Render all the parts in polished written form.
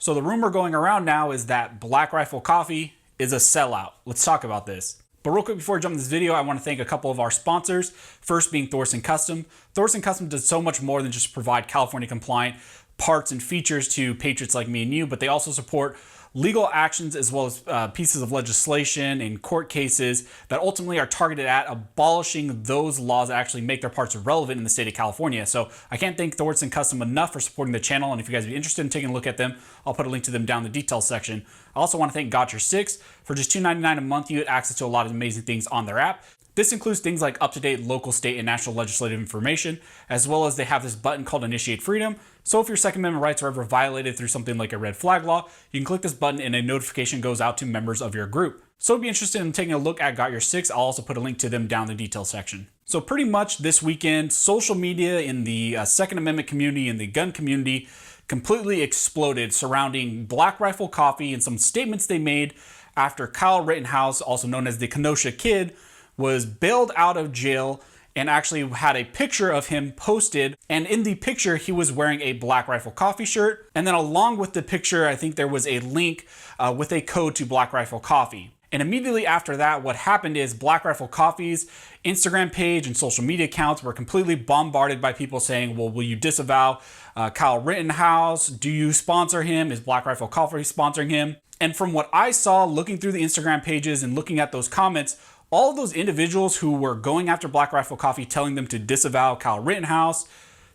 So the rumor going around now is that Black Rifle Coffee is a sellout. Let's talk about this. But real quick before I jump into this video, I want to thank a couple of our sponsors. First being Thorson Custom. Thorson Custom does so much more than just provide California compliant parts and features to patriots like me and you, but they also support legal actions as well as pieces of legislation and court cases that ultimately are targeted at abolishing those laws that actually make their parts relevant in the state of California. So I can't thank Thorson Custom enough for supporting the channel, and if you guys are interested in taking a look at them, I'll put a link to them down in the details section. I also want to thank Got Your Six. For just $2.99 a month, you get access to a lot of amazing things on their app. This includes things like up-to-date local, state, and national legislative information, as well as they have this button called Initiate Freedom. So if your Second Amendment rights are ever violated through something like a red flag law, you can click this button and a notification goes out to members of your group. So if you're interested in taking a look at Got Your Six, I'll also put a link to them down in the details section. So pretty much this weekend, social media in the Second Amendment community and the gun community completely exploded surrounding Black Rifle Coffee and some statements they made after Kyle Rittenhouse, also known as the Kenosha Kid, was bailed out of jail and actually had a picture of him posted. And in the picture, he was wearing a Black Rifle Coffee shirt. And then along with the picture, I think there was a link with a code to Black Rifle Coffee. And immediately after that, what happened is Black Rifle Coffee's Instagram page and social media accounts were completely bombarded by people saying, well, will you disavow Kyle Rittenhouse? Do you sponsor him? Is Black Rifle Coffee sponsoring him? And from what I saw looking through the Instagram pages and looking at those comments, all of those individuals who were going after Black Rifle Coffee, telling them to disavow Kyle Rittenhouse,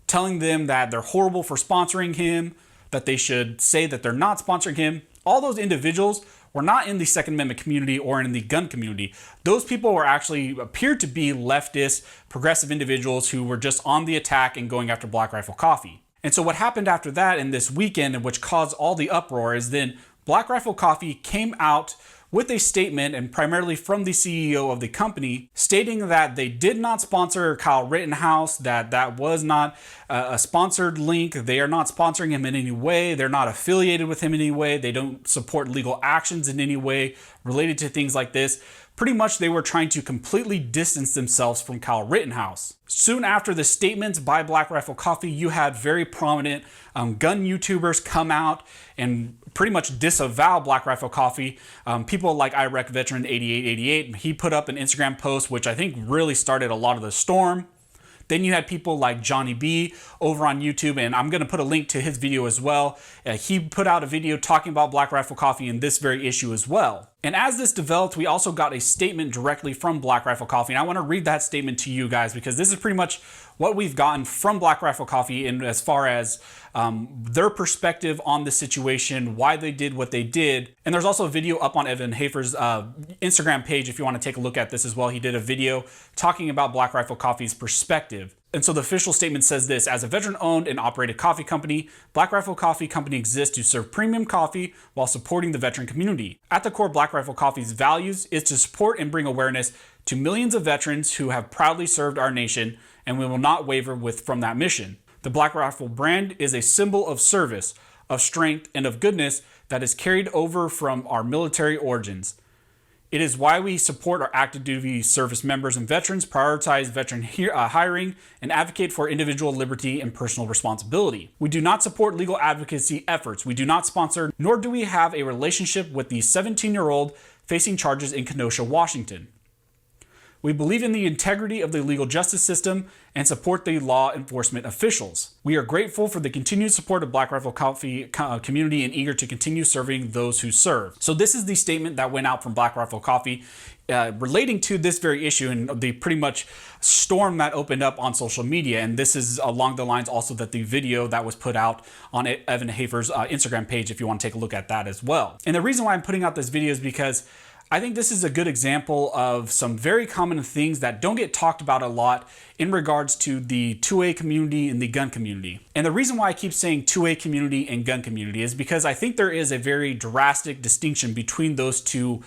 telling them that they're horrible for sponsoring him, that they should say that they're not sponsoring him, all those individuals were not in the Second Amendment community or in the gun community. Those people were actually appeared to be leftist, progressive individuals who were just on the attack and going after Black Rifle Coffee. And so what happened after that in this weekend, and which caused all the uproar, is then Black Rifle Coffee came out with a statement, and primarily from the CEO of the company, stating that they did not sponsor Kyle Rittenhouse, that was not a sponsored link. They are not sponsoring him in any way. They're not affiliated with him in any way. They don't support legal actions in any way related to things like this. Pretty much they were trying to completely distance themselves from Kyle Rittenhouse. Soon after the statements by Black Rifle Coffee, you had very prominent gun YouTubers come out and pretty much disavow Black Rifle Coffee. People like Iraq Veteran 8888, he put up an Instagram post, which I think really started a lot of the storm. Then you had people like Johnny B over on YouTube, and I'm going to put a link to his video as well. He put out a video talking about Black Rifle Coffee and this very issue as well. And as this developed, we also got a statement directly from Black Rifle Coffee. And I want to read that statement to you guys because this is pretty much what we've gotten from Black Rifle Coffee in as far as their perspective on the situation, why they did what they did. And there's also a video up on Evan Hafer's Instagram page if you want to take a look at this as well. He did a video talking about Black Rifle Coffee's perspective. And so the official statement says this: as a veteran-owned and operated coffee company, Black Rifle Coffee Company exists to serve premium coffee while supporting the veteran community. At the core, Black Rifle Coffee's values is to support and bring awareness to millions of veterans who have proudly served our nation, and we will not waver from that mission. The Black Rifle brand is a symbol of service, of strength, and of goodness that is carried over from our military origins. It is why we support our active duty service members and veterans, prioritize veteran hiring, and advocate for individual liberty and personal responsibility. We do not support legal advocacy efforts. We do not sponsor, nor do we have a relationship with the 17-year-old facing charges in Kenosha, Washington. We believe in the integrity of the legal justice system and support the law enforcement officials. We are grateful for the continued support of Black Rifle Coffee community and eager to continue serving those who serve. So this is the statement that went out from Black Rifle Coffee relating to this very issue and the pretty much storm that opened up on social media. And this is along the lines also that the video that was put out on Evan Hafer's Instagram page, if you want to take a look at that as well. And the reason why I'm putting out this video is because I think this is a good example of some very common things that don't get talked about a lot in regards to the 2A community and the gun community. And the reason why I keep saying 2A community and gun community is because I think there is a very drastic distinction between those two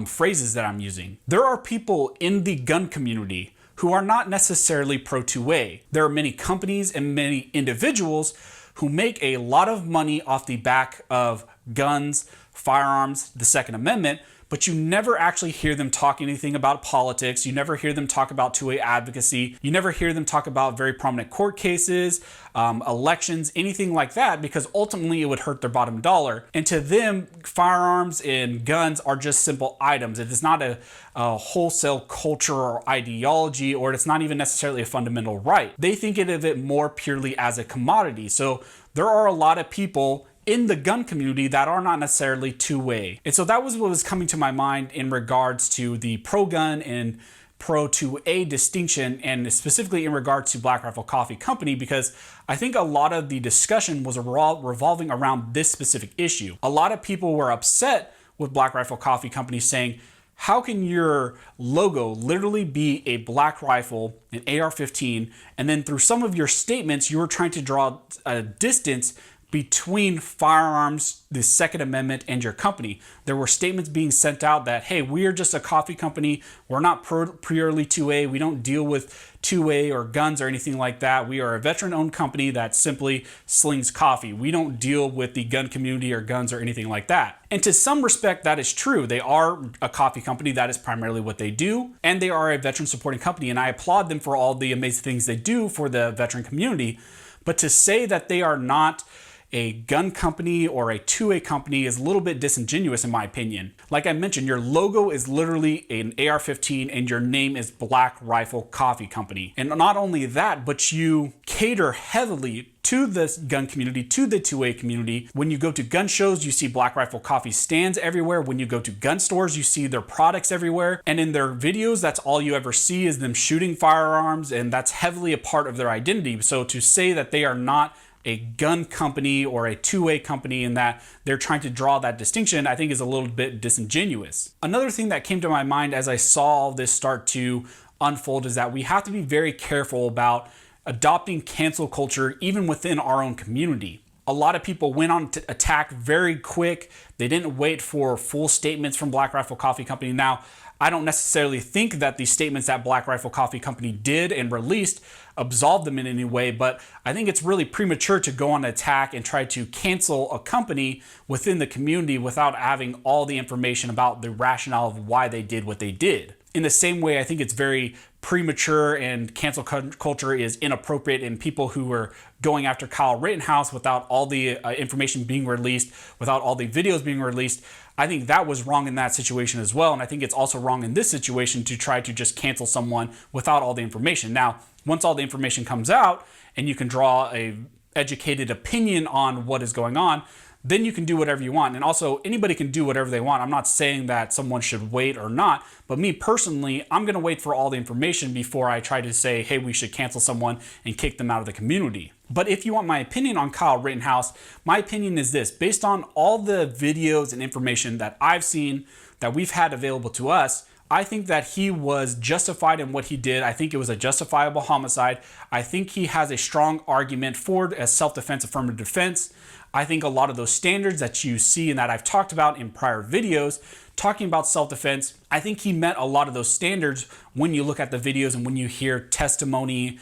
phrases that I'm using. There are people in the gun community who are not necessarily pro 2A. There are many companies and many individuals who make a lot of money off the back of guns, firearms, the Second Amendment, but you never actually hear them talk anything about politics. You never hear them talk about 2A advocacy. You never hear them talk about very prominent court cases, elections, anything like that, because ultimately it would hurt their bottom dollar. And to them, firearms and guns are just simple items. It is not a wholesale culture or ideology, or it's not even necessarily a fundamental right. They think of it more purely as a commodity. So there are a lot of people in the gun community that are not necessarily 2A. And so that was what was coming to my mind in regards to the pro-gun and pro-2A distinction, and specifically in regards to Black Rifle Coffee Company, because I think a lot of the discussion was revolving around this specific issue. A lot of people were upset with Black Rifle Coffee Company saying, how can your logo literally be a black rifle, an AR-15, and then through some of your statements, you were trying to draw a distance between firearms, the Second Amendment, and your company. There were statements being sent out that, hey, we are just a coffee company. We're not purely 2A. We don't deal with 2A or guns or anything like that. We are a veteran-owned company that simply slings coffee. We don't deal with the gun community or guns or anything like that. And to some respect, that is true. They are a coffee company. That is primarily what they do. And they are a veteran supporting company. And I applaud them for all the amazing things they do for the veteran community. But to say that they are not a gun company or a 2A company is a little bit disingenuous in my opinion. Like I mentioned, your logo is literally an AR-15 and your name is Black Rifle Coffee Company. And not only that, but you cater heavily to the gun community, to the 2A community. When you go to gun shows, you see Black Rifle Coffee stands everywhere. When you go to gun stores, you see their products everywhere. And in their videos, that's all you ever see is them shooting firearms, and that's heavily a part of their identity. So to say that they are not a gun company or a 2A company and that they're trying to draw that distinction, I think is a little bit disingenuous. Another thing that came to my mind as I saw all this start to unfold is that we have to be very careful about adopting cancel culture even within our own community. A lot of people went on to attack very quick. They didn't wait for full statements from Black Rifle Coffee Company. Now, I don't necessarily think that the statements that Black Rifle Coffee Company did and released absolved them in any way, but I think it's really premature to go on an attack and try to cancel a company within the community without having all the information about the rationale of why they did what they did. In the same way, I think it's very premature and cancel culture is inappropriate in people who were going after Kyle Rittenhouse without all the information being released, without all the videos being released. I think that was wrong in that situation as well. And I think it's also wrong in this situation to try to just cancel someone without all the information. Now, once all the information comes out and you can draw a educated opinion on what is going on, then you can do whatever you want. And also, anybody can do whatever they want. I'm not saying that someone should wait or not, but me personally, I'm gonna wait for all the information before I try to say, hey, we should cancel someone and kick them out of the community. But if you want my opinion on Kyle Rittenhouse, my opinion is this: based on all the videos and information that I've seen, that we've had available to us, I think that he was justified in what he did. I think it was a justifiable homicide. I think he has a strong argument for a self-defense, affirmative defense. I think a lot of those standards that you see and that I've talked about in prior videos, talking about self-defense, I think he met a lot of those standards when you look at the videos and when you hear testimony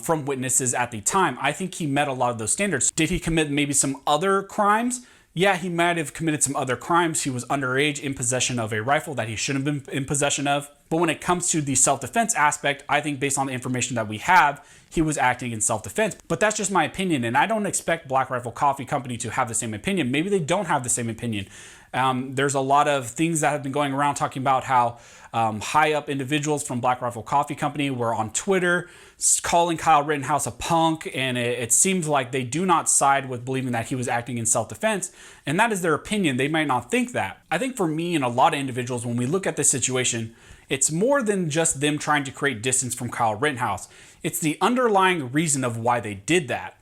from witnesses at the time. I think he met a lot of those standards. Did he commit maybe some other crimes? Yeah, he might have committed some other crimes. He was underage in possession of a rifle that he shouldn't have been in possession of. But when it comes to the self-defense aspect, I think based on the information that we have, he was acting in self-defense. But that's just my opinion, and I don't expect Black Rifle Coffee Company to have the same opinion. Maybe they don't have the same opinion. There's a lot of things that have been going around talking about how high up individuals from Black Rifle Coffee Company were on Twitter calling Kyle Rittenhouse a punk, and it seems like they do not side with believing that he was acting in self-defense, and that is their opinion. They might not think that. I think for me and a lot of individuals, when we look at this situation, it's more than just them trying to create distance from Kyle Rittenhouse. It's the underlying reason of why they did that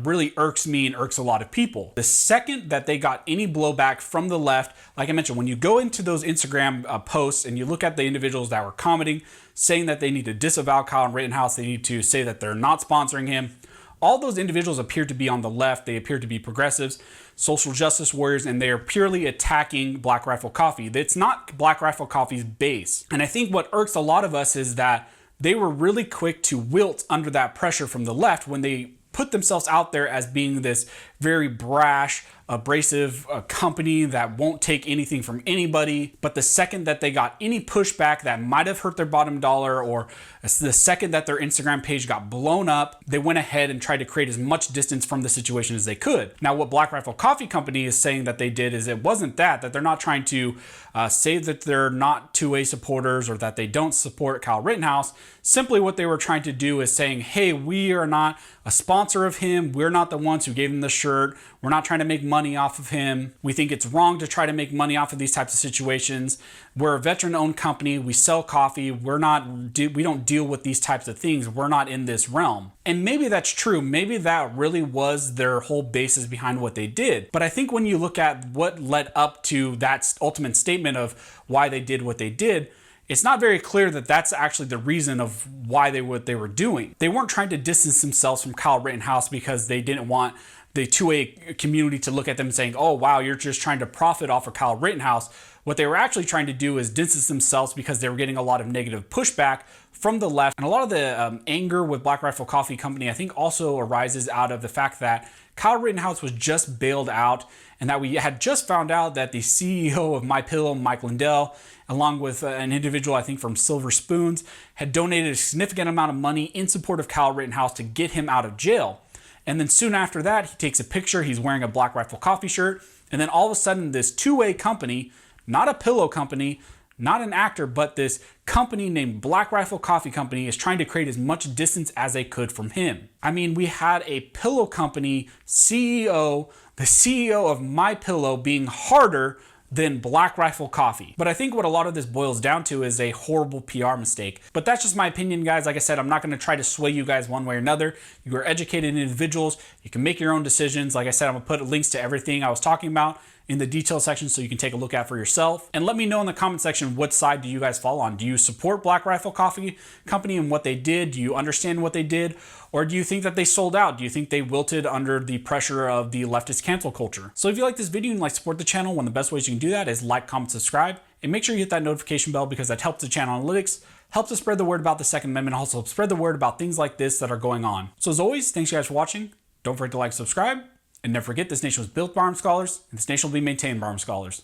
really irks me and irks a lot of people. The second that they got any blowback from the left, like I mentioned, when you go into those Instagram posts and you look at the individuals that were commenting, saying that they need to disavow Kyle Rittenhouse, they need to say that they're not sponsoring him, all those individuals appear to be on the left. They appear to be progressives, social justice warriors, and they are purely attacking Black Rifle Coffee. It's not Black Rifle Coffee's base. And I think what irks a lot of us is that they were really quick to wilt under that pressure from the left when they put themselves out there as being this very brash, abrasive company that won't take anything from anybody. But the second that they got any pushback that might have hurt their bottom dollar, or the second that their Instagram page got blown up, they went ahead and tried to create as much distance from the situation as they could. Now, what Black Rifle Coffee Company is saying that they did is it wasn't that they're not trying to say that they're not 2A supporters or that they don't support Kyle Rittenhouse. Simply what they were trying to do is saying, hey, we are not a sponsor of him. We're not the ones who gave him the shirt. We're not trying to make money off of him. We think it's wrong to try to make money off of these types of situations. We're a veteran-owned company. We sell coffee. We don't deal with these types of things. We're not in this realm. And maybe that's true. Maybe that really was their whole basis behind what they did. But I think when you look at what led up to that ultimate statement of why they did what they did, it's not very clear that that's actually the reason of why what they were doing. They weren't trying to distance themselves from Kyle Rittenhouse because they didn't want the 2A community to look at them saying, oh, wow, you're just trying to profit off of Kyle Rittenhouse. What they were actually trying to do is distance themselves because they were getting a lot of negative pushback from the left. And a lot of the anger with Black Rifle Coffee Company, I think, also arises out of the fact that Kyle Rittenhouse was just bailed out, and that we had just found out that the CEO of MyPillow, Mike Lindell, along with an individual, I think from Silver Spoons, had donated a significant amount of money in support of Kyle Rittenhouse to get him out of jail. And then soon after that, he takes a picture, he's wearing a Black Rifle Coffee shirt, and then all of a sudden this 2A company, not a pillow company, not an actor, but this company named Black Rifle Coffee Company is trying to create as much distance as they could from him. I mean, we had a pillow company CEO, the CEO of MyPillow, being harder than Black Rifle Coffee. But I think what a lot of this boils down to is a horrible PR mistake. But that's just my opinion, guys. Like I said, I'm not going to try to sway you guys one way or another. You are educated individuals. You can make your own decisions. Like I said, I'm going to put links to everything I was talking about in the detail section so you can take a look at for yourself. And let me know in the comment section, what side do you guys fall on? Do you support Black Rifle Coffee Company and what they did? Do you understand what they did? Or do you think that they sold out? Do you think they wilted under the pressure of the leftist cancel culture? So if you like this video and like support the channel, one of the best ways you can do that is like, comment, subscribe, and make sure you hit that notification bell because that helps the channel analytics, helps us spread the word about the Second Amendment, also spread the word about things like this that are going on. So as always, thanks you guys for watching. Don't forget to like, subscribe, and never forget, this nation was built by armed scholars, and this nation will be maintained by armed scholars.